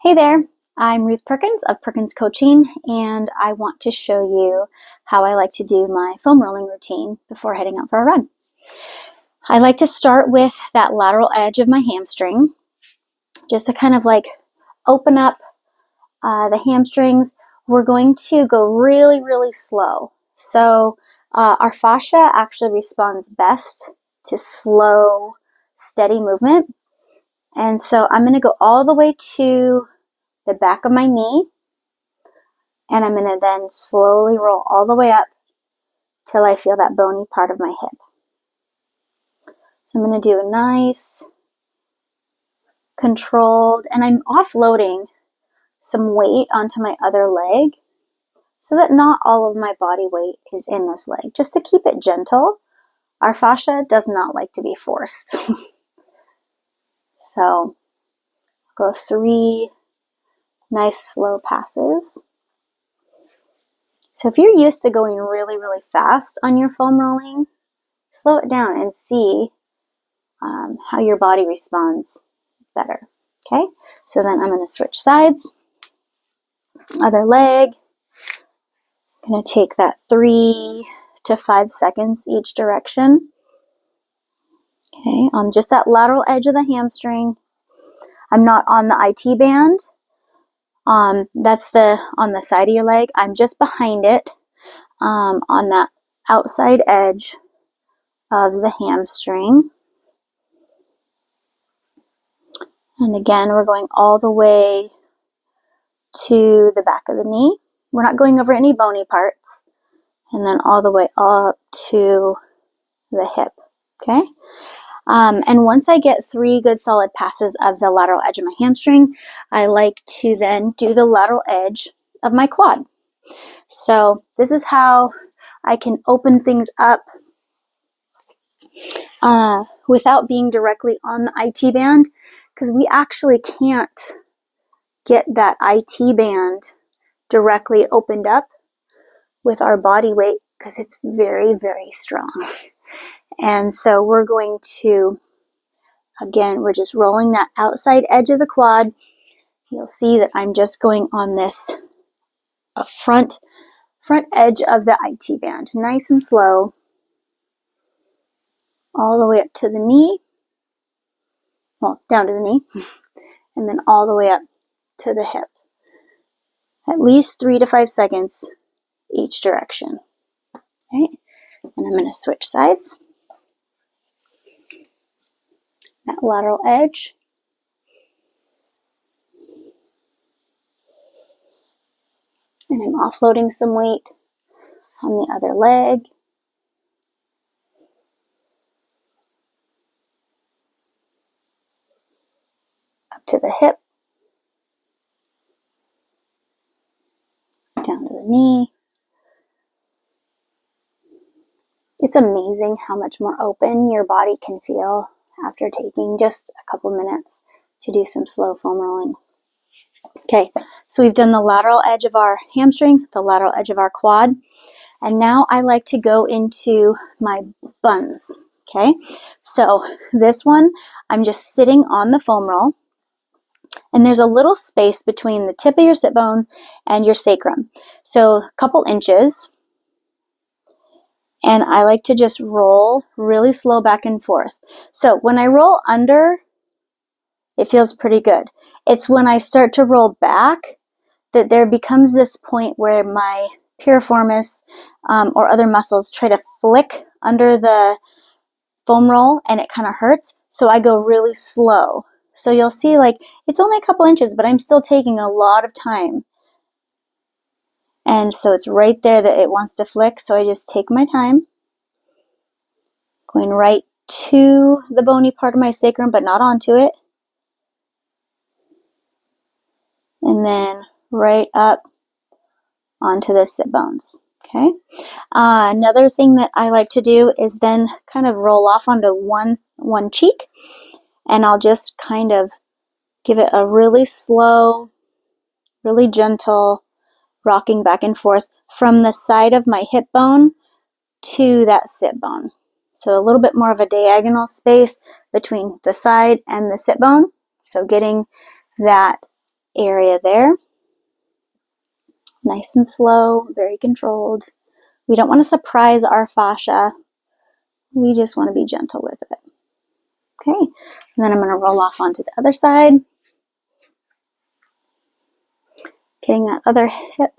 Hey there, I'm Ruth Perkins of Perkins Coaching, and I want to show you how I like to do my foam rolling routine before heading out for a run. I like to start with that lateral edge of my hamstring, just to kind of like open up the hamstrings. We're going to go really, really slow. So our fascia actually responds best to slow, steady movement. And so I'm going to go all the way to the back of my knee, and I'm going to then slowly roll all the way up till I feel that bony part of my hip. So I'm going to do a nice controlled, and I'm offloading some weight onto my other leg so that not all of my body weight is in this leg, just to keep it gentle. Our fascia does not like to be forced. So I'll go 3 nice slow passes. So if you're used to going really, really fast on your foam rolling, slow it down and see how your body responds better. Okay, so then I'm going to switch sides. Other leg. I'm going to take that 3 to 5 seconds each direction. Okay, on just that lateral edge of the hamstring. I'm not on the IT band. That's on the side of your leg. I'm just behind it, on that outside edge of the hamstring. And again, we're going all the way to the back of the knee. We're not going over any bony parts. And then all the way up to the hip. Okay? And once I get 3 good solid passes of the lateral edge of my hamstring, I like to then do the lateral edge of my quad. So this is how I can open things up without being directly on the IT band, because we actually can't get that IT band directly opened up with our body weight because it's very, very strong. And so we're going to, again, we're just rolling that outside edge of the quad. You'll see that I'm just going on this front edge of the IT band, nice and slow, all the way up to the knee, well, down to the knee, and then all the way up to the hip. At least 3 to 5 seconds each direction. Okay, and I'm going to switch sides. That lateral edge. And I'm offloading some weight on the other leg. Up to the hip. Down to the knee. It's amazing how much more open your body can feel after taking just a couple minutes to do some slow foam rolling. Okay, so we've done the lateral edge of our hamstring, the lateral edge of our quad, and now I like to go into my buns. Okay, so this one, I'm just sitting on the foam roll, and there's a little space between the tip of your sit bone and your sacrum. So a couple inches. And I like to just roll really slow back and forth. So when I roll under, it feels pretty good. It's when I start to roll back that there becomes this point where my piriformis or other muscles try to flick under the foam roll and it kind of hurts. So I go really slow. So you'll see like it's only a couple inches, but I'm still taking a lot of time. And so it's right there that it wants to flick. So I just take my time. Going right to the bony part of my sacrum, but not onto it. And then right up onto the sit bones. Okay. Another thing that I like to do is then kind of roll off onto one cheek, and I'll just kind of give it a really slow, really gentle rocking back and forth from the side of my hip bone to that sit bone. So a little bit more of a diagonal space between the side and the sit bone. So getting that area there. Nice and slow, very controlled. We don't want to surprise our fascia. We just want to be gentle with it. Okay, and then I'm going to roll off onto the other side. Getting that other hip.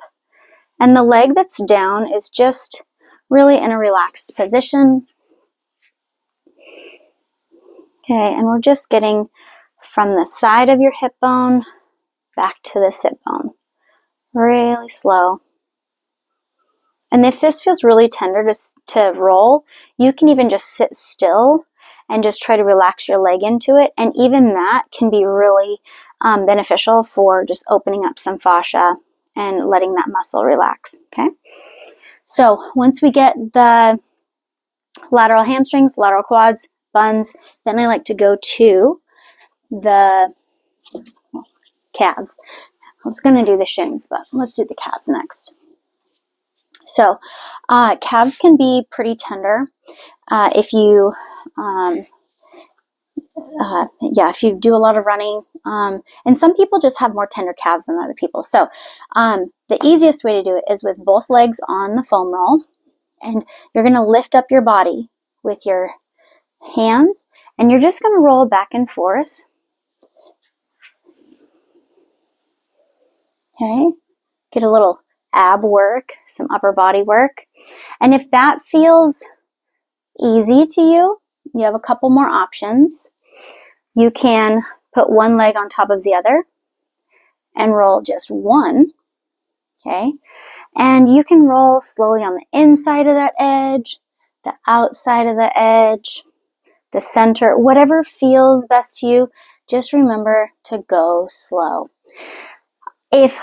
And the leg that's down is just really in a relaxed position. Okay, and we're just getting from the side of your hip bone back to the sit bone. Really slow. And if this feels really tender to roll, you can even just sit still and just try to relax your leg into it. And even that can be really beneficial for just opening up some fascia and letting that muscle relax, okay? So once we get the lateral hamstrings, lateral quads, buns, then I like to go to the calves. I was going to do the shins, but let's do the calves next. So calves can be pretty tender if you if you do a lot of running, and some people just have more tender calves than other people. So the easiest way to do it is with both legs on the foam roll, and you're going to lift up your body with your hands, and you're just going to roll back and forth. Okay, get a little ab work, some upper body work, and if that feels easy to you, you have a couple more options. You can put one leg on top of the other and roll just one, okay? And you can roll slowly on the inside of that edge, the outside of the edge, the center, whatever feels best to you. Just remember to go slow. If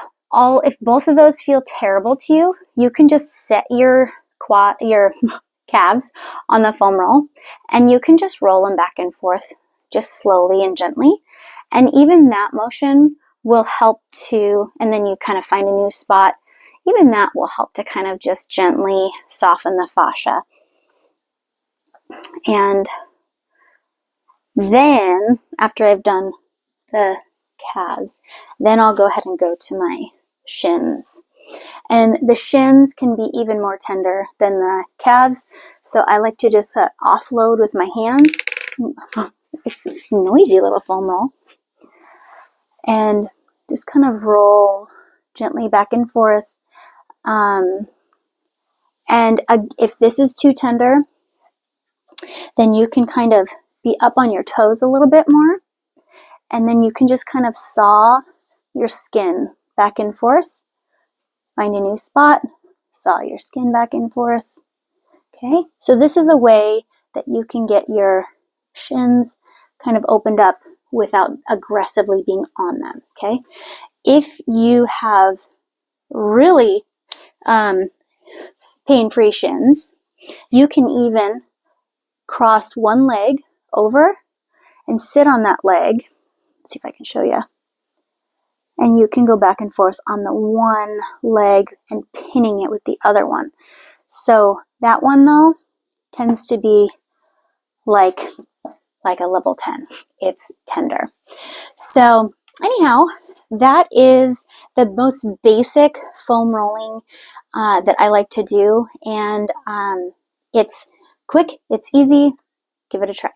both of those feel terrible to you, you can just set your calves on the foam roll, and you can just roll them back and forth just slowly and gently. And even that motion will help to, and then you kind of find a new spot, even that will help to kind of just gently soften the fascia. And then, after I've done the calves, then I'll go ahead and go to my shins. And the shins can be even more tender than the calves, so I like to just offload with my hands. It's a noisy little foam roll. And just kind of roll gently back and forth. And if this is too tender, then you can kind of be up on your toes a little bit more. And then you can just kind of saw your skin back and forth. Find a new spot, saw your skin back and forth. Okay, so this is a way that you can get your shins kind of opened up without aggressively being on them, okay? If you have really pain-free shins, you can even cross one leg over and sit on that leg. Let's see if I can show you. And you can go back and forth on the one leg and pinning it with the other one. So that one, though, tends to be like a level 10. It's tender. So anyhow, that is the most basic foam rolling that I like to do. And it's quick, it's easy. Give it a try.